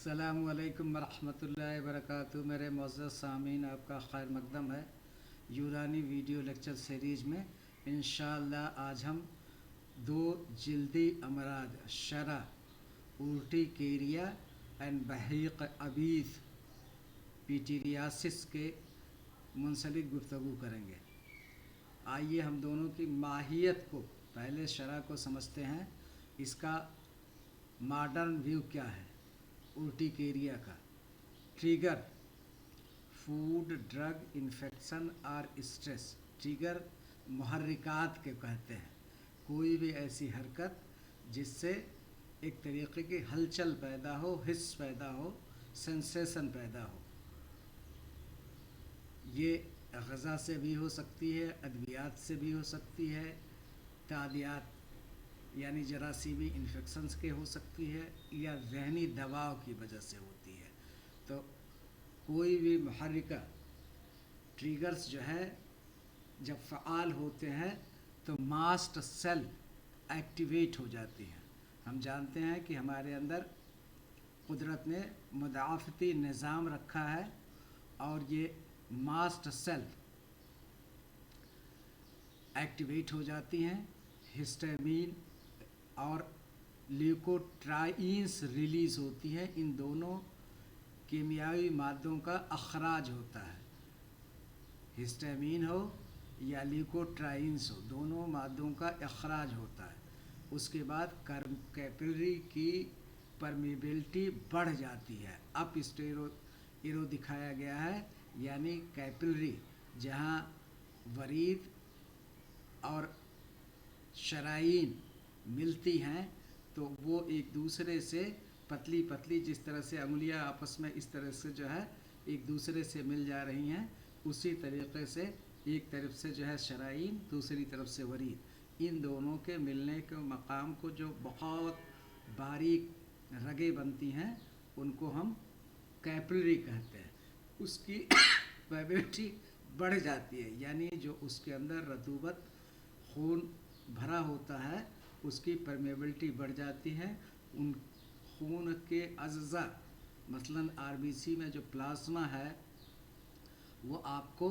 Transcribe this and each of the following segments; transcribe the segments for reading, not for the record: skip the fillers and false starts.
अस्सलामु अलैकुम वरहमतुल्लाहि वबरकातुहू। मेरे मुअज़्ज़ज़ सामीन, आपका खैर मक़दम है यूनानी वीडियो लेक्चर सीरीज़ में। इंशाअल्लाह आज हम दो जिल्दी अमराज शरा, उर्टिकेरिया एंड बहीक़ अबीस पीटीरियासिस के मुंसलिक गुफ्तगू करेंगे। आइए हम दोनों की माहियत को, पहले शरा को समझते हैं। इसका मॉडर्न व्यू क्या है उर्टिकेरिया का। ट्रिगर फूड, ड्रग, इन्फेक्शन और स्ट्रेस। ट्रिगर मुहर्रिकात के कहते हैं, कोई भी ऐसी हरकत जिससे एक तरीक़े की हलचल पैदा हो, हिस्स पैदा हो, सेंसेशन पैदा हो। ये ग़ज़ा से भी हो सकती है, अद्वियात से भी हो सकती है, तादियात यानी जरासीमी इन्फेक्शंस के हो सकती है, या ज़हनी दबाव की वजह से होती है। तो कोई भी मुहर्रिका ट्रिगर्स जो है जब फ़आल होते हैं तो मास्ट सेल एक्टिवेट हो जाती हैं। हम जानते हैं कि हमारे अंदर कुदरत ने मुदाफ़ती निज़ाम रखा है और ये मास्ट सेल एक्टिवेट हो जाती हैं। हिस्टामीन और ल्यूकोट्राइन्स रिलीज़ होती हैं। इन दोनों कीमियावी मादों का अखराज होता है। हिस्टामीन हो या ल्यूकोट्राइन्स हो, दोनों मादों का अखराज होता है। उसके बाद कैपिलरी की परमिबिलिटी बढ़ जाती है। अप एरो दिखाया गया है, यानी कैपिलरी जहाँ वरीद और शरायीन मिलती हैं तो वो एक दूसरे से पतली पतली, जिस तरह से अंगुलियां आपस में इस तरह से जो है एक दूसरे से मिल जा रही हैं, उसी तरीक़े से एक तरफ से जो है शरायीन, दूसरी तरफ से वरीद, इन दोनों के मिलने के मकाम को जो बहुत बारीक रगें बनती हैं उनको हम कैपिलरी कहते हैं। उसकी परमिबिलिटी बढ़ जाती है, यानी जो उसके अंदर रतूबत खून भरा होता है उसकी परमेबिलिटी बढ़ जाती है। उन खून के अज़्ज़ा मसलन आरबीसी में जो प्लाज्मा है वो आपको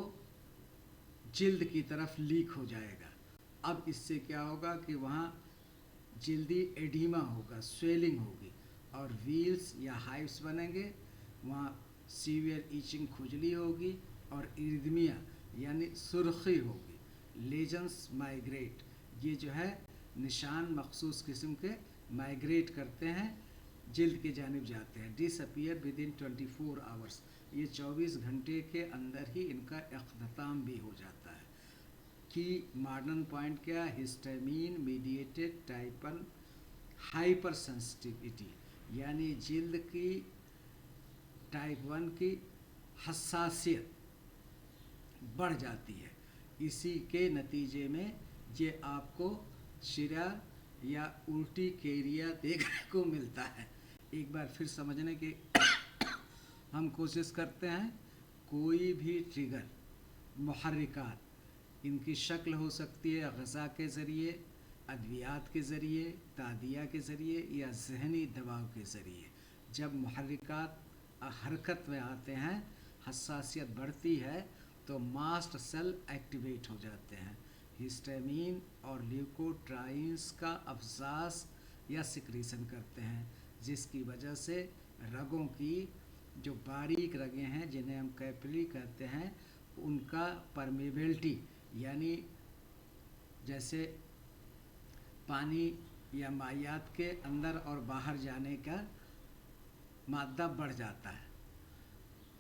जिल्द की तरफ लीक हो जाएगा। अब इससे क्या होगा कि वहाँ जिल्दी एडीमा होगा, स्वेलिंग होगी और व्हील्स या हाइव्स बनेंगे। वहाँ सीवियर ईचिंग, खुजली होगी और इरिथमिया यानी सुर्खी होगी। लेजन्स माइग्रेट, ये जो है निशान मखसूस किस्म के माइग्रेट करते हैं, जिल्द की जानिब जाते हैं। डिसअपीयर विद इन 24 आवर्स, ये 24 घंटे के अंदर ही इनका इख्तिताम भी हो जाता है। कि मॉडर्न पॉइंट क्या, histamine mediated type 1 hyper sensitivity, यानी जिल्द की टाइप 1 की हसासियत बढ़ जाती है। इसी के नतीजे में ये आपको शिरा या उर्टिकेरिया देखने को मिलता है। एक बार फिर समझने की हम कोशिश करते हैं। कोई भी ट्रिगर मुहर्रिकात, इनकी शक्ल हो सकती है ग़ज़ा के ज़रिए, अद्वियात के ज़रिए, तादिया के ज़रिए या ज़हनी दबाव के ज़रिए। जब मुहर्रिकात हरकत में आते हैं, हसासियत बढ़ती है तो मास्ट सेल एक्टिवेट हो जाते हैं। हिस्टामीन और ल्यूकोट्राइन्स का अफ़ज़ाज़ या सिक्रीशन करते हैं, जिसकी वजह से रगों की जो बारीक रगें हैं जिन्हें हम कैपिलरी कहते हैं, उनका परमेबिलिटी यानी जैसे पानी या मायात के अंदर और बाहर जाने का मादा बढ़ जाता है।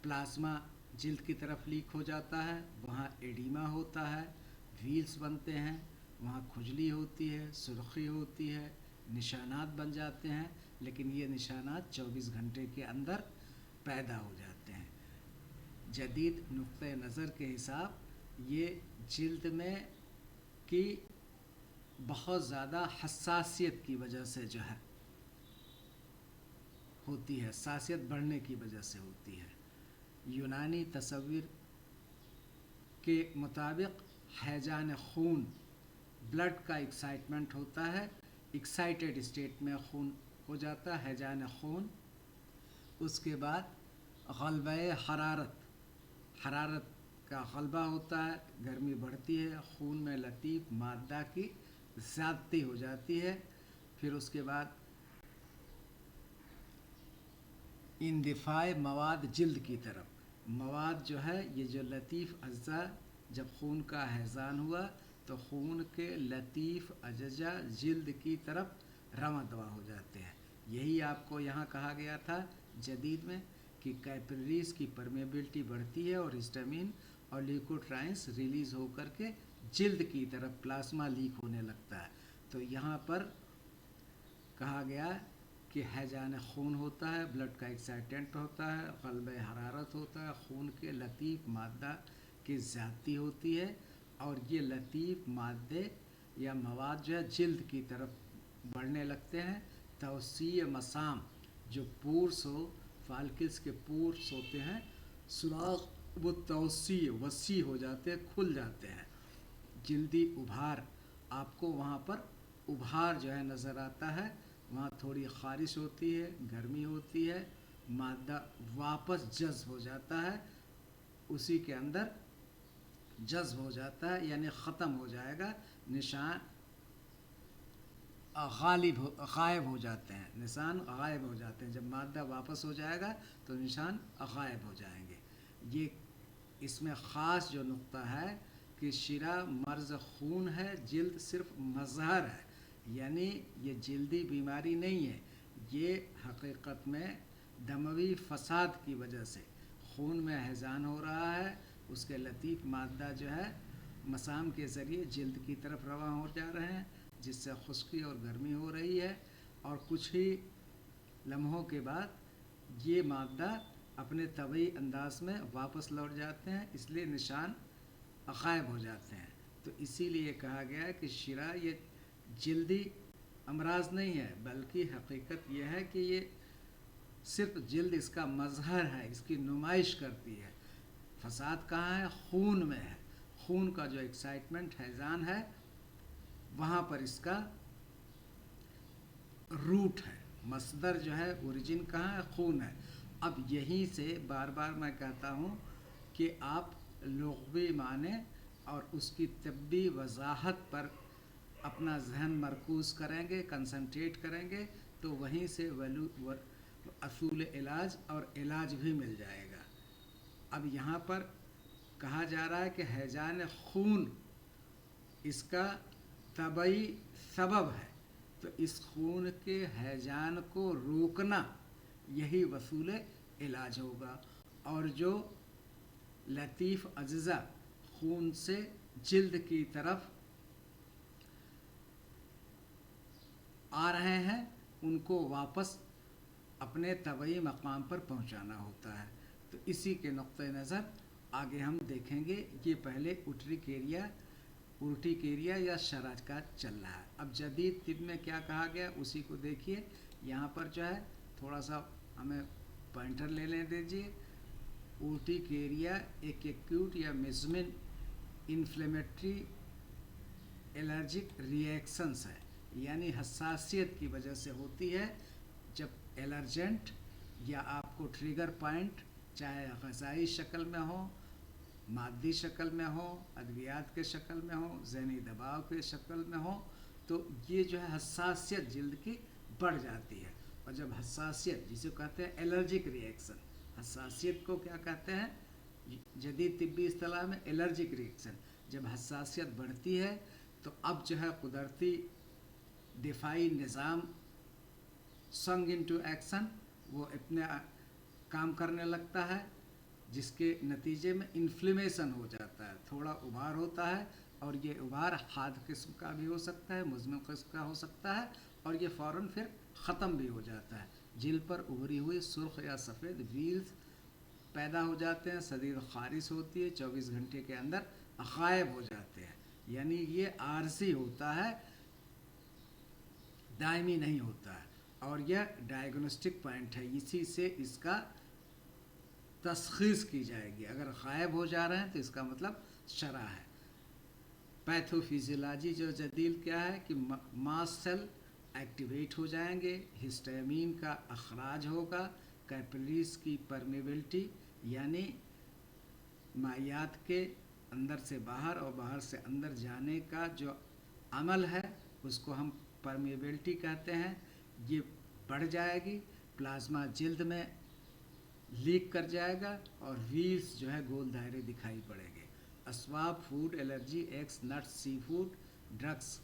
प्लाज्मा जिल्द की तरफ लीक हो जाता है, वहाँ एडीमा होता है, व्हील्स बनते हैं, वहाँ खुजली होती है, सुर्खी होती है, निशानात बन जाते हैं। लेकिन ये निशानात 24 घंटे के अंदर पैदा हो जाते हैं। जदीद नुक्ते नज़र के हिसाब ये जिल्द में की बहुत ज़्यादा हसासियत की वजह से जो है होती है, हसासियत बढ़ने की वजह से होती है। यूनानी तस्वीर के मुताबिक हैजान खून, ब्लड का एक्साइटमेंट होता है, एक्साइटेड स्टेट में खून हो जाता है हैजान खून, اس کے بعد غلبہ حرارت، حرارت کا غلبہ ہوتا ہے، گرمی بڑھتی ہے، خون میں لطیف مادہ کی زیادتی ہو جاتی ہے. پھر اس کے بعد اندفاع مواد جلد کی طرف. مواد جو ہے یہ جو لطیف اجزاء، جب خون کا حیضان ہوا تو خون کے لطیف اجزاء جلد کی طرف رواں دواں ہو جاتے ہیں. یہی آپ کو یہاں کہا گیا تھا جدید میں کہ کیپلریز کی پرمیبلٹی بڑھتی ہے اور ہسٹامین اور لیوکوٹرائنس ریلیز ہو کر کے جلد کی طرف پلازما لیک ہونے لگتا ہے. تو یہاں پر کہا گیا کہ ہیجان خون ہوتا ہے، بلڈ کا ایکسائٹنٹ ہوتا ہے، قلب حرارت ہوتا ہے، خون کے لطیف مادہ کی زیادتی ہوتی ہے، اور یہ لطیف مادے یا مواد جو ہے جلد کی طرف بڑھنے لگتے ہیں. توسیع مسام، جو پورس ہو، فالکلس کے پورس ہوتے ہیں، سوراخ وہ توسیع وسیع ہو جاتے ہیں، کھل جاتے ہیں. جلدی ابھار، آپ کو وہاں پر ابھار جو ہے نظر آتا ہے، وہاں تھوڑی خارش ہوتی ہے، گرمی ہوتی ہے، مادہ واپس جذب ہو جاتا ہے، اسی کے اندر جذب ہو جاتا ہے، یعنی ختم ہو جائے گا. نشان غائب ہو جاتے ہیں، نشان غائب ہو جاتے ہیں. جب مادہ واپس ہو جائے گا تو نشان غائب ہو جائیں گے. یہ اس میں خاص جو نقطہ ہے کہ شرح مرض خون ہے، جلد صرف مظہر ہے، یعنی یہ جلدی بیماری نہیں ہے. یہ حقیقت میں دموی فساد کی وجہ سے خون میں حیضان ہو رہا ہے، اس کے لطیف مادہ جو ہے مسام کے ذریعے جلد کی طرف رواں ہو جا رہے ہیں، جس سے خشکی اور گرمی ہو رہی ہے، اور کچھ ہی لمحوں کے بعد یہ مادہ اپنے طبعی انداز میں واپس لوٹ جاتے ہیں، اس لیے نشان غائب ہو جاتے ہیں. تو اسی لیے کہا گیا ہے کہ شرح یہ جلدی امراض نہیں ہے، بلکہ حقیقت یہ ہے کہ یہ صرف جلد اس کا مظہر ہے، اس کی نمائش کرتی ہے. فساد کہاں ہے؟ خون میں ہے. خون کا جو ایکسائٹمنٹ حیضان ہے وہاں پر اس کا روٹ ہے، مصدر جو ہے اوریجن کہاں ہے؟ خون ہے. اب یہیں سے بار بار میں کہتا ہوں کہ آپ لغوی معنی اور اس کی طبی وضاحت پر اپنا ذہن مرکوز کریں گے، کنسنٹریٹ کریں گے، تو وہیں سے اصول علاج اور علاج بھی مل جائے گا. اب یہاں پر کہا جا رہا ہے کہ ہیجان خون اس کا طبعی سبب ہے، تو اس خون کے ہیجان کو روکنا یہی وصول علاج ہوگا. اور جو لطیف اجزاء خون سے جلد کی طرف آ رہے ہیں ان کو واپس اپنے طبعی مقام پر پہنچانا ہوتا ہے. تو اسی کے نقطۂ نظر آگے ہم دیکھیں گے. یہ پہلے اورٹیکیریا یا شرج کا چل رہا ہے. اب جدید طب میں کیا کہا گیا اسی کو دیکھیے. یہاں پر جو ہے تھوڑا سا ہمیں پوائنٹر لے لیں دیجیے. اورٹیکیریا ایک ایکیوٹ یا مزمن انفلیمیٹری الرجک ری ایکشنس ہے، یعنی حساسیت کی وجہ سے ہوتی ہے. جب الرجنٹ یا آپ کو ٹریگر پوائنٹ چاہے غذائی شکل میں ہو، مادی شکل میں ہو، ادویات کے شکل میں ہو، ذہنی دباؤ کے شکل میں ہو، تو یہ جو ہے حساسیت جلد کی بڑھ جاتی ہے. اور جب حساسیت جسے کہتے ہیں الرجک ری ایکشن، حساسیت کو کیا کہتے ہیں جدید طبی اصطلاح میں؟ الرجک ری ایکشن. جب حساسیت بڑھتی ہے تو اب جو ہے قدرتی دفاعی نظام سنگ انٹو ایکشن، وہ اپنے کام کرنے لگتا ہے، جس کے نتیجے میں انفلیمیشن ہو جاتا ہے، تھوڑا ابھار ہوتا ہے. اور یہ ابھار حاد قسم کا بھی ہو سکتا ہے، مزمن قسم کا ہو سکتا ہے، اور یہ فوراً پھر ختم بھی ہو جاتا ہے. جلد پر ابھری ہوئی سرخ یا سفید ویلز پیدا ہو جاتے ہیں، شدید خارش ہوتی ہے، 24 گھنٹے کے اندر غائب ہو جاتے ہیں. یعنی یہ عارضی ہوتا ہے، دائمی نہیں ہوتا ہے. اور یہ ڈائگنوسٹک پوائنٹ ہے، اسی سے اس کا تشخیص کی جائے گی. اگر غائب ہو جا رہے ہیں تو اس کا مطلب شرح ہے. پیتھو فیزیولوجی جو جدید کیا ہے کہ ماسٹ سیل ایکٹیویٹ ہو جائیں گے، ہسٹامین کا اخراج ہوگا، कैपिलरीज की परमेबिलिटी यानी मायात के अंदर से बाहर और बाहर से अंदर जाने का जो अमल है उसको हम परमेबिलिटी कहते हैं, ये बढ़ जाएगी, प्लाज्मा जल्द में लीक कर जाएगा और व्हील्स जो है गोल दायरे दिखाई पड़ेंगे। अस्वाब, food allergy, eggs, nuts, sea food, drugs,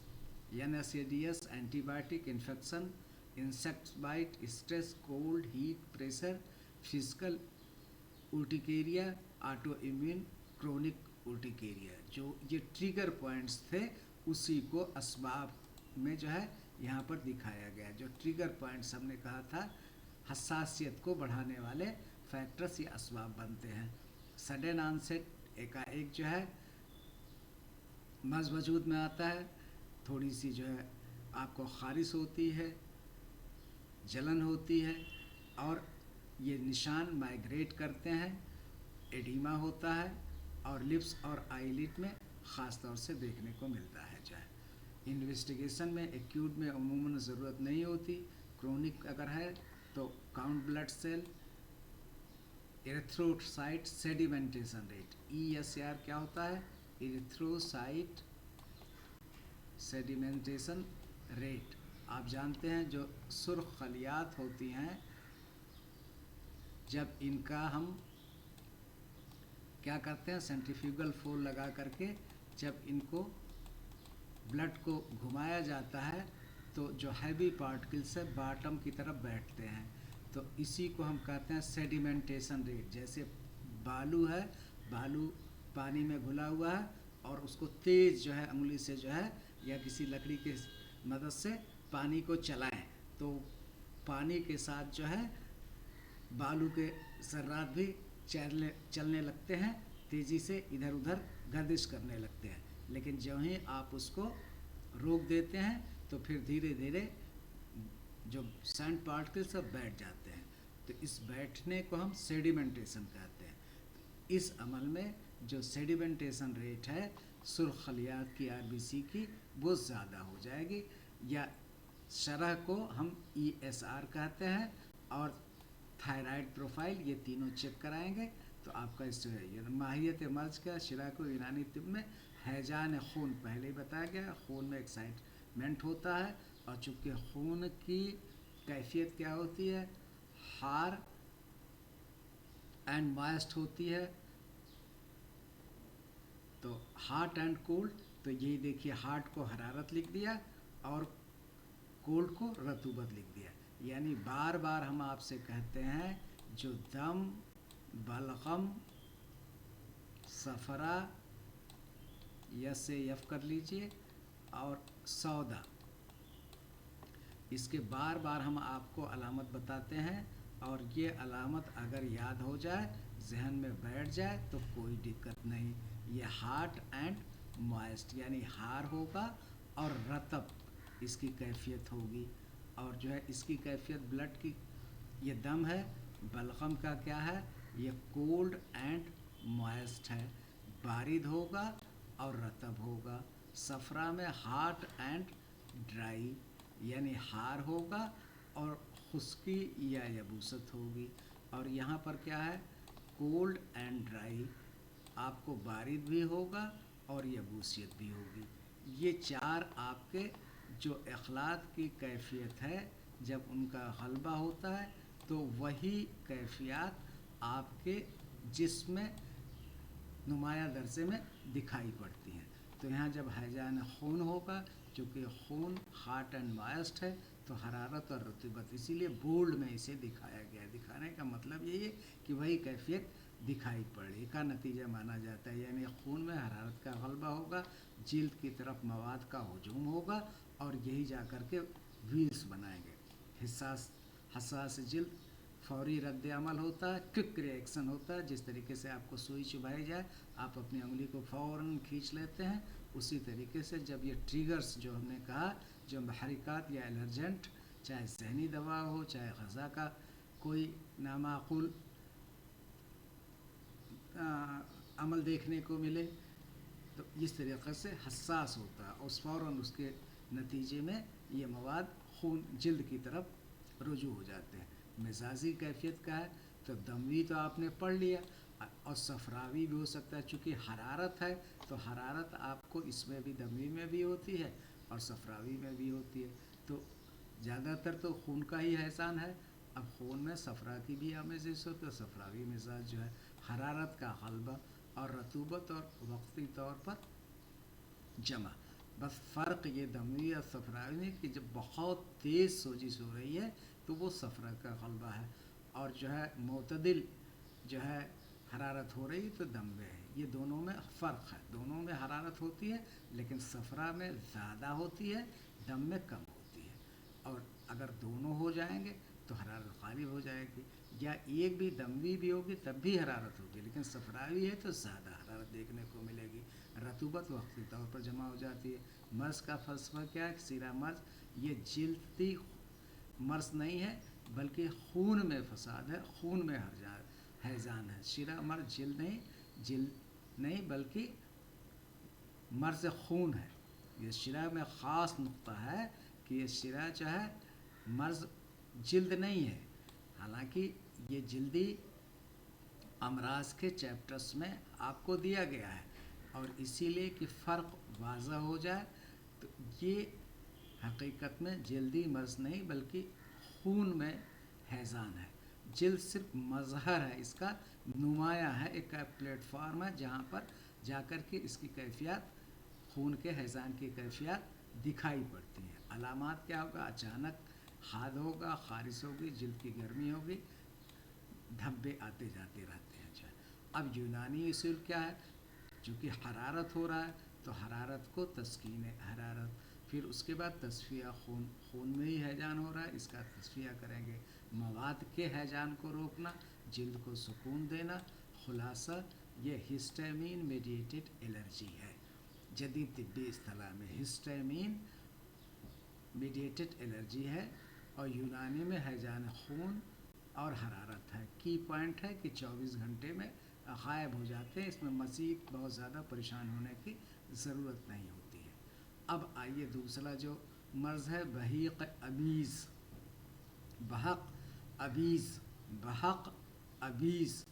NSAIDs, antibiotic, infection, insect bite, stress, cold, heat, pressure, physical urticaria, auto immune, chronic urticaria, जो ये ट्रिगर पॉइंट्स थे उसी को असबाब में जो है यहाँ पर दिखाया गया। जो ट्रिगर पॉइंट्स हमने कहा था हसासियत को बढ़ाने वाले फैक्टर्स या असबाब बनते हैं। सडन आनसेट एकाएक जो है मज़ वजूद में आता है, थोड़ी सी जो है आपको खारिश होती है, जलन होती है और ये निशान माइग्रेट करते हैं, एडिमा होता है और लिप्स और आईलिड में ख़ास तौर से देखने को मिलता है। जो है इन्वेस्टिगेशन में एक्यूट में अमूमन ज़रूरत नहीं होती, क्रोनिक अगर है तो count blood cell, erythrocyte sedimentation rate, ESR क्या होता है, एरिथ्रोसाइट सेडिमेंटेशन रेट। आप जानते हैं जो सुर्ख खलियात होती हैं जब इनका हम क्या करते हैं सेंट्रीफ्यूगल फोर्स लगा करके जब इनको ब्लड को घुमाया जाता है तो जो हैवी पार्टिकल्स है बॉटम की तरफ बैठते हैं, तो इसी को हम कहते हैं सेडिमेंटेशन रेट। जैसे बालू है, बालू पानी में घुला हुआ है और उसको तेज़ जो है उंगली से जो है या किसी लकड़ी के मदद से पानी को चलाएं तो पानी के साथ जो है बालू के ज़र्रात भी चलने लगते हैं, तेज़ी से इधर उधर गर्दिश करने लगते हैं। लेकिन जब ही आप उसको रोक देते हैं तो फिर धीरे धीरे जो सैंड पार्टिकल्स सब बैठ जाते हैं, तो इस बैठने को हम सेडिमेंटेशन कहते हैं। इस अमल में जो सेडिमेंटेशन रेट है सुर्ख खलियात की RBC की वो ज़्यादा हो जाएगी, या शरह को हम ESR कहते हैं और थायराइड प्रोफाइल, ये तीनों चेक कराएंगे तो आपका इस माहियत मर्ज का शरह को यूनानी तिब में हैजान खून पहले ही बताया गया, खून में एक्साइटमेंट होता है और चूँकि खून की कैफियत क्या होती है, हार एंड मॉइस्ट होती है, तो हॉट एंड कोल्ड, तो यही देखिए हार्ट को हरारत लिख दिया और कोल्ड को रतूबत लिख दिया। यानी बार बार हम आपसे कहते हैं जो दम, बलगम, सफरा, यस से यफ कर लीजिए और सौदा, इसके बार बार हम आपको अलामत बताते हैं और ये अलामत अगर याद हो जाए, जहन में बैठ जाए तो कोई दिक्कत नहीं। ये हार्ट एंड मॉइस्ट यानी हार होगा और रतब इसकी कैफियत होगी, और जो है इसकी कैफियत ब्लड की, ये दम है, बलगम का क्या है, ये कोल्ड एंड मॉइस्ट है, बारिद होगा और रतब होगा। सफरा में हार्ट एंड ड्राई यानी हार होगा और खुश्की या यबूसत होगी, और यहाँ पर क्या है कोल्ड एंड ड्राई, आपको बारिद भी होगा और यबूसियत भी होगी। ये चार आपके जो अखलात की कैफियत है जब उनका गलबा होता है तो वही कैफियत आपके जिस्म में नुमाया दर्जे में दिखाई पड़ती हैं। तो यहाँ जब हैजान खून होगा, चूँकि खून हार्ट एंड मॉइस्ट है तो हरारत और रतूबत, इसीलिए बोल्ड में इसे दिखाया गया है। दिखाने का मतलब यही है कि वही कैफियत दिखाई पड़े का नतीजा माना जाता है। यानी खून में हरारत का गलबा होगा, जिल्द की तरफ मवाद का हुजूम होगा और यही जा कर के व्हील्स बनाएंगे। हसास जिल्द फौरी रद्द अमल होता है, क्विक रिएक्शन होता है। जिस तरीके से आपको सुई चुभाई जाए आप अपनी उंगली को फ़ौरन खींच लेते हैं, उसी तरीके से जब ये ट्रिगर्स जो हमने कहा, जो महरिकात या एलर्जेंट, चाहे सहनी दवा हो चाहे ग़ज़ा का कोई नामाकुल अमल देखने को मिले, तो इस तरीक़े से हसास होता है और फ़ौरन उसके नतीजे में ये मवाद खून जिल्द की तरफ रुजू हो जाते हैं। मजाजी कैफियत का है तो दमवी तो आपने पढ़ लिया, और सफरावी भी हो सकता है। चूँकि हरारत है तो हरारत आपको इसमें भी दमवी में भी होती है और सफरावी में भी होती है। तो ज़्यादातर तो खून का ही एहसान है। अब खून में सफरा की भी आमेज़श हो तो सफरावी मिजाज जो है, हरारत का गलबा और रतूबत और वक्ती तौर पर जमा। बस फ़र्क ये दमवी और सफरावी में कि जब बहुत तेज़ सोजिश हो रही है तो वो सफरा का गलबा है, और जो है मोतदिल जो है हरारत हो रही तो दम में है। ये दोनों में फ़र्क है, दोनों में हरारत होती है लेकिन सफरा में ज़्यादा होती है, दम में कम होती है। और अगर दोनों हो जाएंगे तो हरारत गालिब हो जाएगी, या एक भी दमवी भी होगी तब भी हरारत होगी, लेकिन सफरावी है तो ज़्यादा हरारत देखने को मिलेगी। रतूबत वक्ती तौर पर जमा हो जाती है। मर्ज़ का फ़लसफ़ा क्या है? सिरा मर्ज़ ये जिल्दी मर्ज़ नहीं है बल्कि खून में फसाद है, खून में हैज़ान है। शिरा मर्ज़ जिल्द नहीं बल्कि मर्ज़ खून है। ये शिरा में ख़ास नुक्ता है कि ये शिरा जो है मर्ज़ जिल्द नहीं है। हालांकि ये जिल्दी अमराज के चैप्टर्स में आपको दिया गया है, और इसीलिए कि फ़र्क वाज़ा हो जाए तो ये हकीकत में जल्दी मर्ज़ नहीं बल्कि खून में हैज़ान है। जिल्द सिर्फ मज़हर है, इसका नुमाया है, एक प्लेटफार्म है जहाँ पर जाकर के इसकी कैफियत, खून के हैज़ान की कैफियत दिखाई पड़ती है। अलामात क्या होगा? अचानक हाद होगा, ख़ारिश होगी, जिल्द की गर्मी होगी, धब्बे आते जाते रहते हैं। अब यूनानी उसूल क्या है? चूँकि हरारत हो रहा है तो हरारत को तस्कीन हरारत, फिर उसके बाद तस्फिया, खून में ही हैजान हो रहा है, इसका तस्फिया करेंगे। मवाद के हैजान को रोकना, जिल्द को सुकून देना। खुलासा ये हिस्टामीन मेडिएटेड एलर्जी है। जदीद तिब्बी इस्तिलाह में हिस्टामीन मेडिएटेड एलर्जी है, और यूनानी में हैजान खून और हरारत है। की पॉइंट है कि 24 घंटे में गायब हो जाते हैं, इसमें मज़ीद बहुत ज़्यादा परेशान होने की ज़रूरत नहीं होती है। अब आइए दूसरा जो मर्ज़ है बहीक़ अबीज़, बहक अबीज़, बहक अबीज़,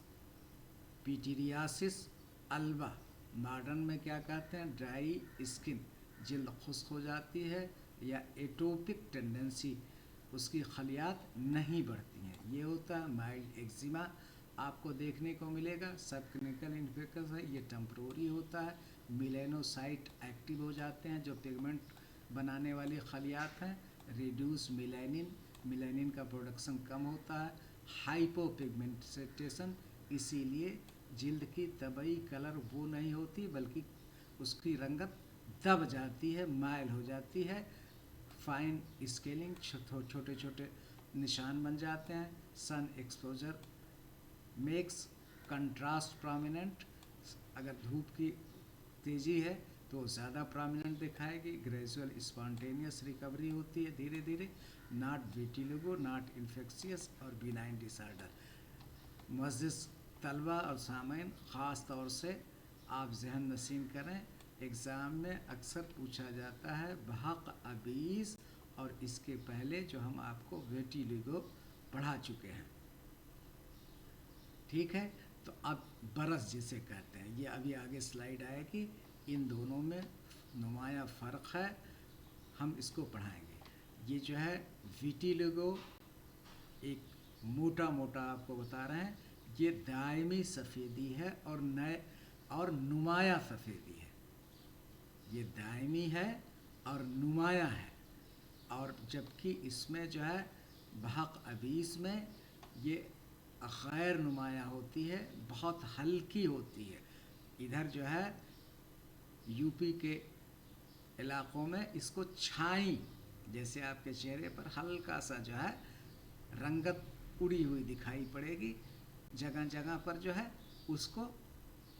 पीटीरियासिस अल्बा। मॉडर्न में क्या कहते हैं? ड्राई स्किन, जिल्द खुश्क हो जाती है, या एटोपिक टेंडेंसी, उसकी खलियात नहीं बढ़ती हैं। ये होता है माइल्ड एक्जिमा, आपको देखने को मिलेगा। सब क्लिनिकल इन्फेक्शन है, ये टेम्प्रोरी होता है। मिलेनोसाइट एक्टिव हो जाते हैं जो पिगमेंट बनाने वाली खलियात हैं। रिड्यूस मिलेनिन, मिलेनिन का प्रोडक्शन कम होता है। हाइपोपिगमेंटेशन, इसीलिए जिल्द की तबई कलर वो नहीं होती बल्कि उसकी रंगत दब जाती है, माइल हो जाती है। फाइन स्केलिंग, छोटे छोटे निशान बन जाते हैं। Sun exposure makes contrast prominent, अगर धूप की तेज़ी है तो ज़्यादा प्रोमिनेंट दिखाएगी। ग्रेजुअल स्पॉन्टेनियस रिकवरी होती है धीरे धीरे। नॉट विटिलिगो, नॉट इन्फेक्शियस और बिनाइन डिसऑर्डर। मुअज़्ज़िज़ तलबा और सामीन, ख़ास तौर से आप जहन नशीन करें, एग्ज़ाम में अक्सर पूछा जाता है बहक अबीज़, और इसके पहले जो हम आपको विटिलिगो पढ़ा चुके हैं। ठीक है, तो अब बरस जिसे कहते हैं, ये अभी आगे स्लाइड आएगी, इन दोनों में नुमाया फ़र्क है, हम इसको पढ़ाएंगे। ये जो है विटिलिगो एक मोटा मोटा आपको बता रहे हैं, ये दायमी सफ़ेदी है और नुमाया सफ़ेदी है। ये दायमी है और नुमाया है, और जबकि इसमें जो है बहक अबीस में ये गैर नुमाया होती है, बहुत हल्की होती है। इधर जो है यूपी के इलाक़ों में इसको छाई, जैसे आपके चेहरे पर हल्का सा जो है रंगत उड़ी हुई दिखाई पड़ेगी, जगह जगह पर जो है उसको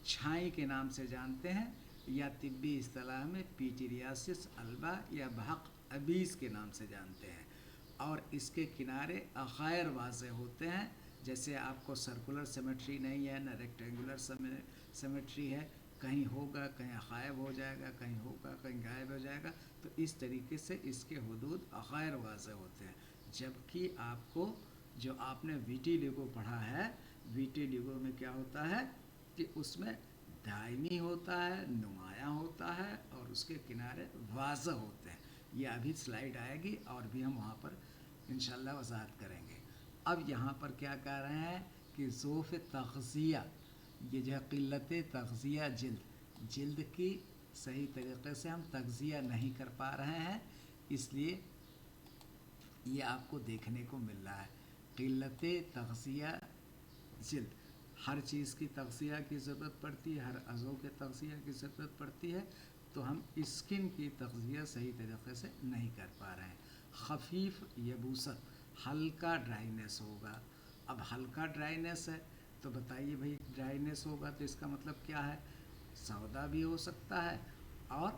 छाई के नाम से जानते हैं, या तिब्बी इस्तिलाह में पीटीरियासिस अल्बा या बहक अबीस के नाम से जानते हैं। और इसके किनारे गैर वाज़े होते हैं, जैसे आपको सर्कुलर सिमेट्री नहीं है, न रेक्टेंगुलर सिमेट्री है, कहीं होगा कहीं गायब हो जाएगा, कहीं होगा कहीं गायब हो जाएगा। तो इस तरीके से इसके हुदूद गैर वाज़े होते हैं, जबकि आपको جو آپ نے ویٹیلیگو پڑھا ہے، ویٹیلیگو میں کیا ہوتا ہے کہ اس میں دائمی ہوتا ہے، نمایاں ہوتا ہے، اور اس کے کنارے واضح ہوتے ہیں. یہ ابھی سلائیڈ آئے گی اور بھی ہم وہاں پر انشاءاللہ وضاحت کریں گے. اب یہاں پر کیا کہہ رہے ہیں کہ ضعف تغذیہ، یہ جو ہے قلت تغذیہ جلد کی صحیح طریقے سے ہم تغذیہ نہیں کر پا رہے ہیں، اس لیے یہ آپ کو دیکھنے کو مل رہا ہے. قلت تغذیہ جلد، ہر چیز کی تغذیہ کی ضرورت پڑتی ہے، ہر عضو کے تغذیہ کی ضرورت پڑتی ہے، تو ہم اسکن کی تغذیہ صحیح طریقے سے نہیں کر پا رہے ہیں. خفیف یبوست، ہلکا ڈرائینیس ہوگا. اب ہلکا ڈرائینیس ہے تو بتائیے بھائی، ڈرائینیس ہوگا تو اس کا مطلب کیا ہے؟ سودا بھی ہو سکتا ہے اور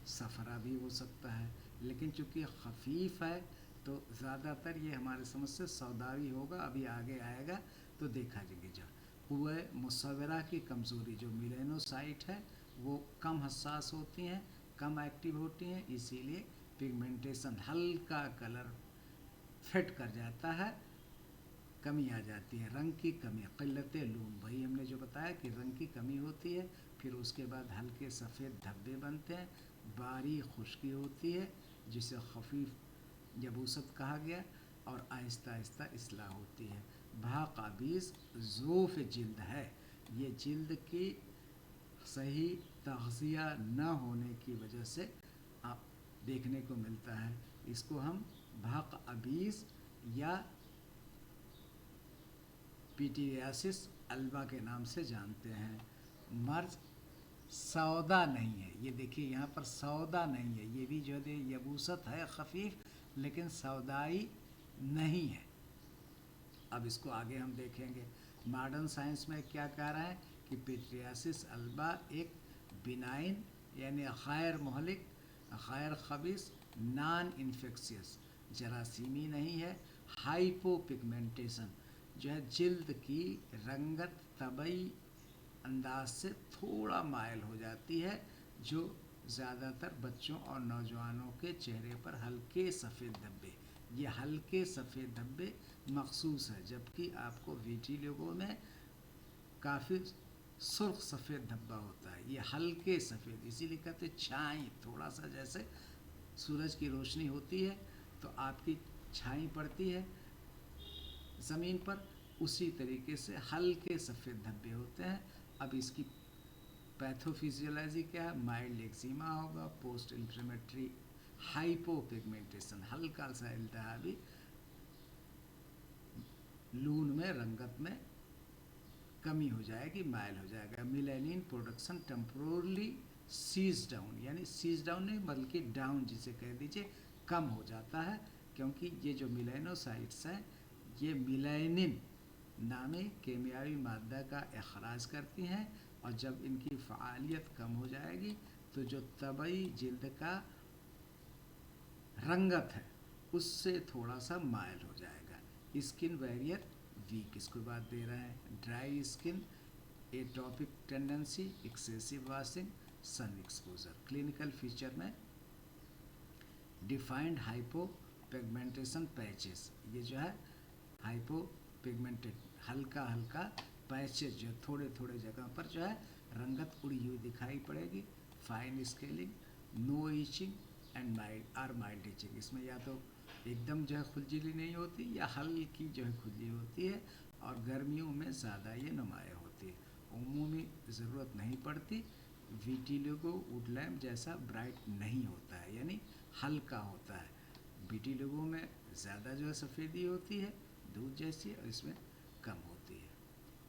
صفرا بھی ہو سکتا ہے، لیکن چونکہ خفیف ہے تو زیادہ تر یہ ہمارے سمجھ سے سوداوی ہوگا. ابھی آگے آئے گا تو دیکھا جائے گا. قوہ مصورہ کی کمزوری، جو میلینوسائٹ ہے وہ کم حساس ہوتی ہیں، کم ایکٹیو ہوتی ہیں، اسی لیے پگمنٹیشن، ہلکا کلر فٹ کر جاتا ہے، کمی آ جاتی ہے. رنگ کی کمی، قلت لون، وہی ہم نے جو بتایا کہ رنگ کی کمی ہوتی ہے، پھر اس کے بعد ہلکے سفید دھبے بنتے ہیں، باریک خشکی ہوتی ہے جسے خفیف یبوست کہا گیا، اور آہستہ آہستہ اصلاح ہوتی ہے. بھا قابیز ضعف جلد ہے، یہ جلد کی صحیح تغذیہ نہ ہونے کی وجہ سے آپ دیکھنے کو ملتا ہے. اس کو ہم بھاق ابیز یا پیٹیریاسس البا کے نام سے جانتے ہیں. مرض سودا نہیں ہے، یہ دیکھیے یہاں پر سودا نہیں ہے، یہ بھی جو ہے یبوست ہے خفیف، لیکن سودائی نہیں ہے. اب اس کو آگے ہم دیکھیں گے. ماڈرن سائنس میں کیا کہہ رہا ہے کہ پیٹریاسس البا ایک بینائن یعنی غیر مہلک، غیر خبیث، نان انفیکشیس، جراثیمی نہیں ہے. ہائپو پگمنٹیشن، جو ہے جلد کی رنگت طبعی انداز سے تھوڑا مائل ہو جاتی ہے، جو زیادہ تر بچوں اور نوجوانوں کے چہرے پر ہلکے سفید دھبے، یہ ہلکے سفید دھبے مخصوص ہے، جبکہ آپ کو ویٹیلیگو میں کافی سرخ سفید دھبا ہوتا ہے. یہ ہلکے سفید، اسی لیے کہتے ہیں چھائیں، تھوڑا سا جیسے سورج کی روشنی ہوتی ہے تو آپ کی چھائیں پڑتی ہے زمین پر، اسی طریقے سے ہلکے سفید دھبے ہوتے ہیں. اب اس کی پیتھو فیزیولوجی کیا ہے؟ مائلڈ ایکزیما ہوگا، پوسٹ انفلیمیٹری ہائپو پگمنٹیشن، ہلکا سا التہابی، لون میں رنگت میں کمی ہو جائے گی، مائل ہو جائے گا. میلانین پروڈکشن ٹیمپورلی سیز ڈاؤن، یعنی سیز ڈاؤن نہیں بلکہ ڈاؤن جسے کہہ دیجئے، کم ہو جاتا ہے، کیونکہ یہ جو میلینوسائٹس ہیں یہ میلانین نامی کیمیاوی مادہ کا اخراج کرتی ہیں، اور جب ان کی فعالیت کم ہو جائے گی تو جو طبعی جلد کا رنگت ہے اس سے تھوڑا سا مائل ہو جائے گا. اسکن بیریئر ویک، اس کو بعد دے رہے ہیں. Dry skin, atopic tendency, excessive washing, sun exposure. Clinical feature میں ڈیفائنڈ ہائپو پیگمنٹیشن پیچز، یہ جو ہے ہائپو پیگمنٹڈ ہلکا ہلکا پیچز جو تھوڑے تھوڑے جگہ پر جو ہے رنگت اڑی ہوئی دکھائی پڑے گی. Fine scaling, no itching and mild itching, اس میں یا تو ایک دم جو ہے کھجلی نہیں ہوتی یا ہلکی جو ہے کھجلی ہوتی ہے، اور گرمیوں میں زیادہ یہ نمایاں ہوتی ہے. عمومی ضرورت نہیں پڑتی. ویٹیلیگو ووڈ لیمپ جیسا برائٹ نہیں ہوتا ہے، یعنی ہلکا ہوتا ہے. ویٹیلیگو میں زیادہ جو ہے سفیدی ہوتی ہے دودھ جیسی، اور اس میں کم ہوتی ہے.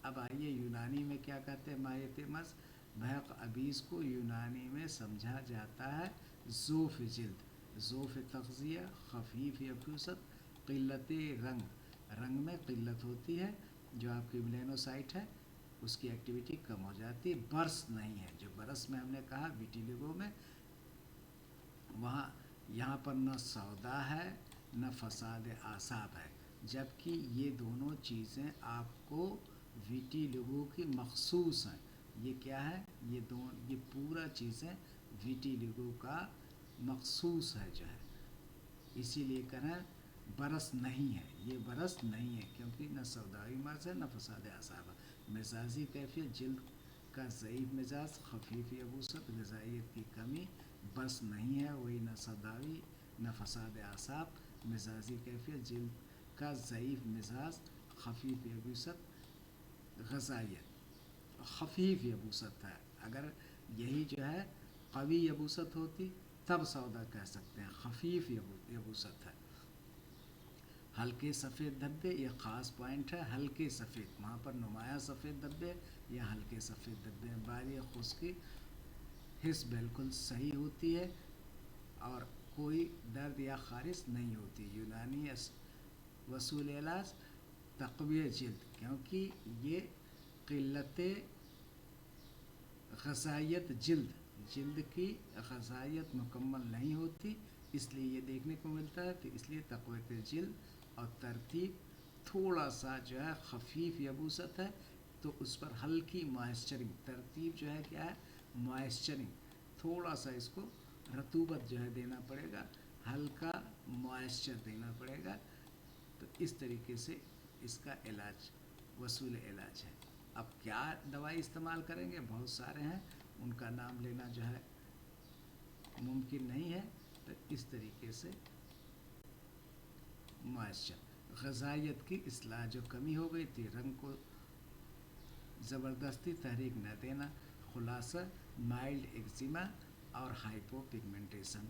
اب آئیے یونانی میں کیا کہتے ہیں. مایت مس بحق ابیز کو یونانی میں سمجھا جاتا ہے ضعف جلد، ضعف تغذیہ، خفیف یبوست، قلت رنگ میں قلت ہوتی ہے، جو آپ کی میلینوسائٹ ہے اس کی ایکٹیویٹی کم ہو جاتی ہے. برس نہیں ہے، جو برس میں ہم نے کہا ویٹیلیگو میں، وہاں یہاں پر نہ سودا ہے نہ فساد اعصاب ہے، جبکہ یہ دونوں چیزیں آپ کو ویٹیلیگو کی مخصوص ہیں. یہ کیا ہے؟ یہ پورا چیزیں ویٹیلیگو کا مخصوص ہے جو ہے. اسی لیے کریں बरस नहीं है, ये बरस नहीं है, क्योंकि न सौदावी मर्ज है न फसाद आसाब। मिजाजी कैफियत जिल्द का ज़ईफ़ मिजाज, खफीफ यबूसत, गज़ाइयत की कमी, बस नहीं है, वही न सौदावी न फसाद आसाब। मिजाजी कैफियत जिल्द का ज़ईफ़ मिजाज, खफीफ यबूसत, गज़ाइयत खफीफ यबूसत है। अगर यही जो है कवी यबूसत होती तब सौदा कह सकते हैं, खफीफ यबूसत है। हल्के सफ़ेद धब्बे, ये ख़ास पॉइंट है, हल्के सफ़ेद, वहाँ पर नुमाया सफ़ेद धब्बे या हल्के सफ़ेद धब्बे। बारिक खुश्की, हिस्स बिल्कुल सही होती है और कोई दर्द या ख़ारिश नहीं होती। यूनानी वसूल इलाज तक़विय जिल्द, क्योंकि ये क़िल्लत ग़ज़ाइयत जिल्द की ग़ज़ाइयत मुकम्मल नहीं होती, इसलिए ये देखने को मिलता है। तो इसलिए तक़वियत जिल्द और तरतीब थोड़ा सा जो है खफीफ यबूसत है, तो उस पर हल्की मॉइस्चरिंग, तरतीब जो है क्या है, मॉइस्चरिंग, थोड़ा सा इसको रतूबत जो है देना पड़ेगा, हल्का मॉइस्चर देना पड़ेगा। तो इस तरीके से इसका इलाज वसूल इलाज है। अब क्या दवाई इस्तेमाल करेंगे, बहुत सारे हैं, उनका नाम लेना जो है मुमकिन नहीं है। तो इस तरीके से मॉइस्चर, ग़ज़ाइयत की इस्लाह, जो कमी हो गई थी, रंग को ज़बरदस्ती तहरीक न देना, खुलासा माइल्ड एक्जिमा और हाइपो पिगमेंटेशन,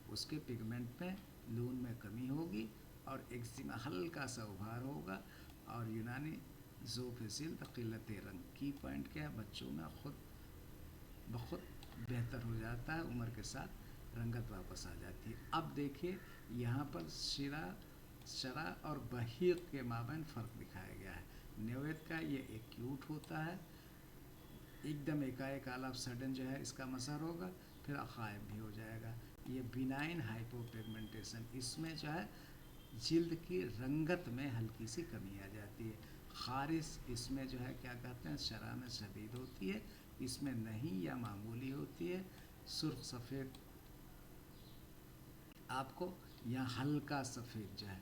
उसके पिगमेंट में लून में कमी होगी और एक्जिमा हल्का सा उभार होगा। और यूनानी ज़ोफ़िसिल क़िल्लत रंग, की पॉइंट क्या है, बच्चों में खुद बहुत बेहतर हो जाता है, उम्र के साथ रंगत वापस आ जाती है। अब देखिए यहाँ पर शरा और बहीक के माबैन फ़र्क दिखाया गया है। नेवेद का ये एक्यूट होता है, एकदम एकाएक आल ऑफ सडन जो है इसका मसर होगा, फिर गायब भी हो जाएगा। ये बिनाइन हाइपोपिगमेंटेशन, इसमें जो है जिल्द की रंगत में हल्की सी कमी आ जाती है। ख़ारिश, इसमें जो है क्या कहते हैं, शरा में शदीद होती है, इसमें नहीं या मामूली होती है। सुर्ख सफ़ेद आपको, या हल्का सफ़ेद जो है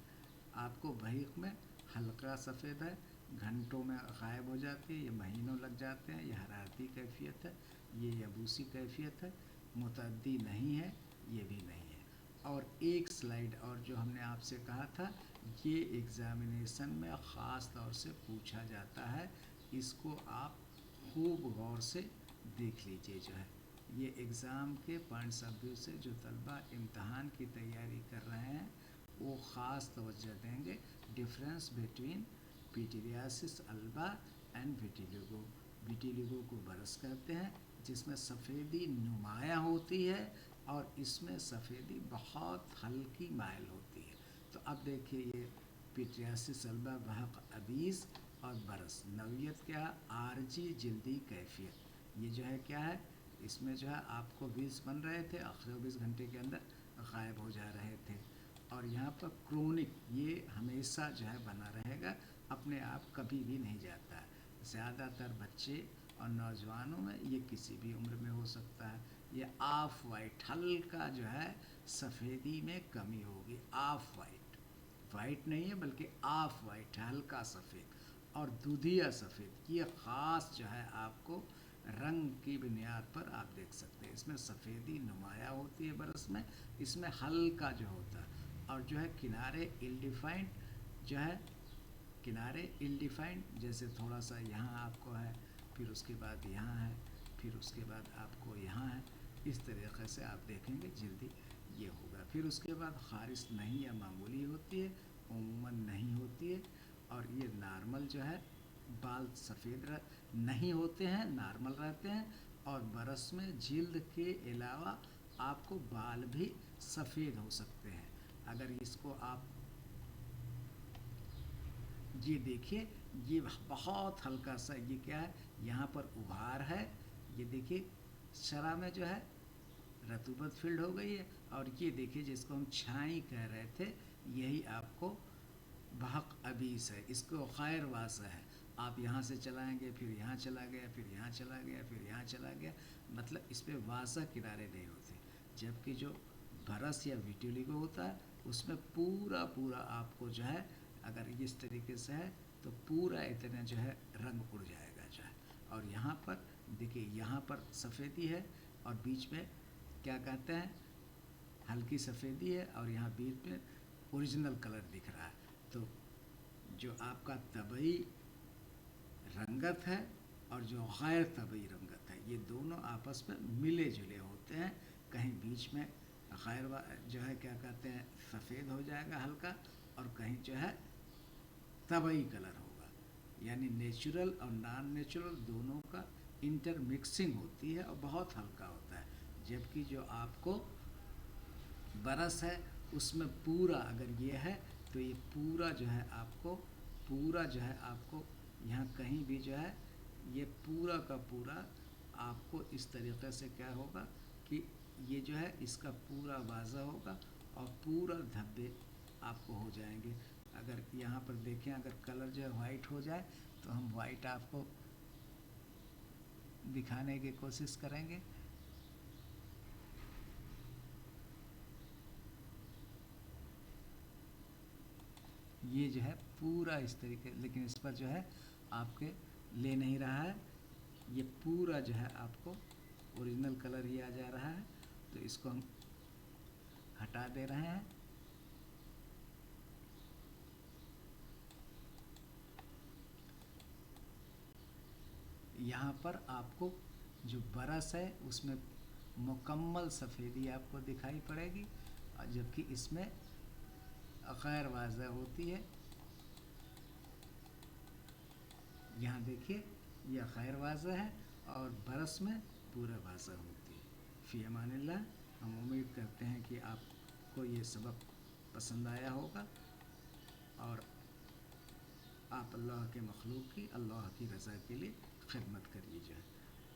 आपको, बहीक में हल्का सफ़ेद है, घंटों में गायब हो जाती है, ये महीनों लग जाते हैं, ये हरारती कैफियत है, ये यबूसी कैफियत है, मुतअद्दी नहीं है, ये भी नहीं है। और एक स्लाइड और जो हमने आपसे कहा था, ये एग्ज़ामिनेशन में ख़ास तौर से पूछा जाता है, इसको आप खूब गौर से देख लीजिए। जो है ये एग्ज़ाम के पॉइंट्स ऑफ व्यू से जो तलबा इम्तहान की तैयारी कर रहे हैं वो ख़ास तवज्जो देंगे। Difference between pityriasis alba and vitiligo, vitiligo को बरस कहते हैं, जिसमें सफ़ेदी नुमाया होती है और इसमें सफ़ेदी बहुत हल्की माइल होती है। तो अब देखिए ये पिटीरियासिस अल्बा, बहक अबीस और बरस, नौयत क्या है, आरजी जिल्दी कैफियत, ये जो है क्या है, इसमें जो है आपको 20 बन रहे थे, 24 घंटे के अंदर गायब हो जा रहे थे। और यहाँ पर क्रोनिक, ये हमेशा जो है बना रहेगा, अपने आप कभी भी नहीं जाता है। ज़्यादातर बच्चे और नौजवानों में ये किसी भी उम्र में हो सकता है। ये ऑफ वाइट, हल्का जो है सफ़ेदी में कमी होगी, ऑफ वाइट, वाइट नहीं है बल्कि ऑफ वाइट है, हल्का सफ़ेद। और दूधिया सफ़ेद, ये ख़ास जो है आपको रंग की बुनियाद पर आप देख सकते हैं, इसमें सफ़ेदी नुमाया होती है बरस में, इसमें हल्का जो होता है। और जो है किनारे इल डिफाइंड, जो है किनारे इल डिफाइंड, जैसे थोड़ा सा यहाँ आपको है, फिर उसके बाद यहाँ है, फिर उसके बाद आपको यहाँ है, इस तरीक़े से आप देखेंगे जल्दी ये होगा। फिर उसके बाद ख़ारिश नहीं या मामूली होती है, उमूमन नहीं होती है। और ये नॉर्मल जो है, बाल सफ़ेद नहीं होते हैं, नॉर्मल रहते हैं। और बरस में जिल्द के अलावा आपको बाल भी सफ़ेद हो सकते हैं। अगर इसको आप ये देखिए, ये बहुत हल्का सा, ये क्या है, यहाँ पर उभार है, ये देखिए शरा में जो है रतूबत फील्ड हो गई है। और ये देखिए जिसको हम छाई कह रहे थे, यही आपको बहक अबीस है, इसको खैर वासा है। आप यहाँ से चलाएंगे, फिर यहाँ चला गया, फिर यहाँ चला गया, फिर यहाँ चला गया, मतलब इस पर वासा किनारे नहीं होते। जबकि जो बरस या विटिलिगो होता है اس میں پورا پورا آپ کو جو ہے اگر اس طریقے سے ہے تو پورا اتنا جو ہے رنگ اڑ جائے گا جو ہے. اور یہاں پر دیکھیے یہاں پر سفیدی ہے اور بیچ میں کیا کہتے ہیں ہلکی سفیدی ہے اور یہاں بیچ میں اوریجنل کلر دکھ رہا ہے. تو جو آپ کا طبعی رنگت ہے اور جو غیر طبعی رنگت ہے یہ دونوں آپس میں ملے جلے ہوتے ہیں. کہیں بیچ میں غیر جو ہے کیا کہتے ہیں سفید ہو جائے گا ہلکا اور کہیں جو ہے طبعی کلر ہوگا. یعنی نیچرل اور نان نیچرل دونوں کا انٹر مکسنگ ہوتی ہے اور بہت ہلکا ہوتا ہے. جبکہ جو آپ کو برس ہے اس میں پورا اگر یہ ہے تو یہ پورا جو ہے آپ کو پورا جو ہے آپ کو یہاں کہیں بھی جو ہے یہ پورا کا پورا آپ کو اس طریقے سے کیا ہوگا کہ یہ جو ہے اس کا پورا واضح ہوگا اور پورا دھبے آپ کو ہو جائیں گے. اگر یہاں پر دیکھیں اگر کلر جو ہے وائٹ ہو جائے تو ہم وائٹ آپ کو دکھانے کی کوشش کریں گے. یہ جو ہے پورا اس طریقے لیکن اس پر جو ہے آپ کے لے نہیں رہا ہے. یہ پورا جو ہے آپ کو اوریجنل کلر ہی آ جا رہا ہے. تو اس کو ہم ہٹا دے رہے ہیں. یہاں پر آپ کو جو برس ہے اس میں مکمل سفیدی آپ کو دکھائی پڑے گی اور جبکہ اس میں غیر واضح ہوتی ہے. یہاں دیکھیے یہ غیر واضح ہے اور برس میں پورا واضح ہوتی ہے. فی امان اللہ. ہم امید کرتے ہیں کہ آپ کو یہ سبق پسند آیا ہوگا اور آپ اللہ کے مخلوق کی اللہ کی رضا کے لیے خدمت کریے جو ہے.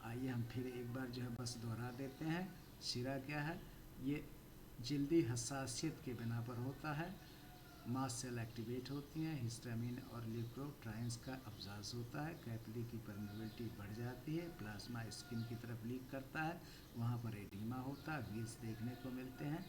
آئیے ہم پھر ایک بار جو ہے بس دہرا دیتے ہیں. شیرہ کیا ہے؟ یہ جلدی حساسیت کے بنا پر ہوتا ہے. ماسٹ سیل ایکٹیویٹ ہوتی ہیں. ہسٹامین اور لیوکوٹرائنس کا افزاز ہوتا ہے. کیپلی کی پرمیبلٹی بڑھ جاتی ہے. پلازما اسکن کی طرف لیک کرتا ہے. وہاں پر ایڈیما ہوتا ہے. ویلز دیکھنے کو ملتے ہیں.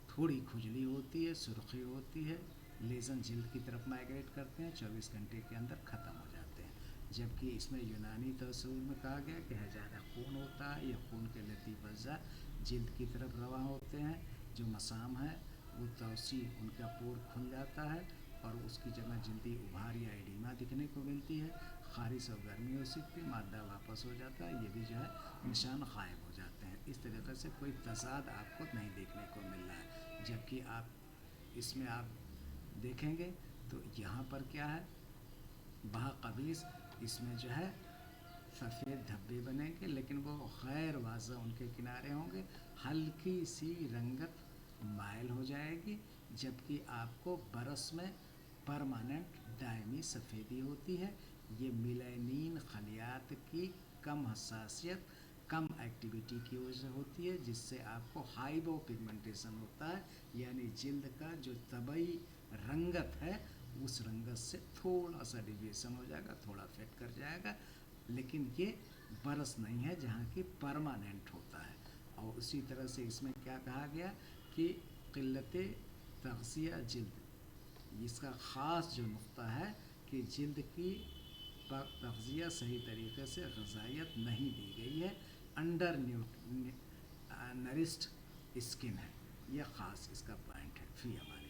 تھوڑی کھجلی ہوتی ہے. سرخی ہوتی ہے. لیزن جلد کی طرف مائگریٹ کرتے ہیں. 24 گھنٹے کے اندر ختم ہو جاتے ہیں. جبکہ اس میں یونانی تصور میں کہا گیا کہ ہزارہ خون ہوتا ہے. یہ خون کے لطیف اجزاء جلد کی طرف رواں ہوتے ہیں. جو مسام ہے وہ توسیع ان کا پور کھل جاتا ہے اور اس کی جگہ جلدی ابھار یا ایڈیما دکھنے کو ملتی ہے. خارش اور گرمی ہو سکتی ہے. مادہ واپس ہو جاتا ہے. یہ بھی جو ہے نشان غائب ہو جاتے ہیں. اس طریقے سے کوئی تضاد آپ کو نہیں دیکھنے کو مل رہا ہے. جبکہ آپ اس میں آپ دیکھیں گے تو یہاں پر کیا ہے بہاقبیس اس میں جو ہے سفید دھبے بنیں گے لیکن وہ غیر واضح ان کے کنارے ہوں گے. ہلکی سی رنگت مائل ہو جائے گی. جبکہ آپ کو برس میں پرماننٹ دائمی سفیدی ہوتی ہے. یہ میلانین خلیات کی کم حساسیت کم ایکٹیویٹی کی وجہ سے ہوتی ہے جس سے آپ کو ہائیبو پگمنٹیشن ہوتا ہے. یعنی جلد کا جو طبعی رنگت ہے اس رنگت سے تھوڑا سا ڈیویشن ہو جائے گا. تھوڑا فیٹ کر جائے گا. لیکن یہ برس نہیں ہے جہاں کی پرماننٹ ہوتا ہے. اور اسی طرح سے اس میں کیا کہا گیا کہ قلت تغذیہ جلد اس کا خاص جو نقطہ ہے کہ جلد کی تغذیہ صحیح طریقے سے غذائیت نہیں دی گئی ہے. انڈر نرسڈ اسکن ہے. یہ خاص اس کا پوائنٹ ہے. فی امان.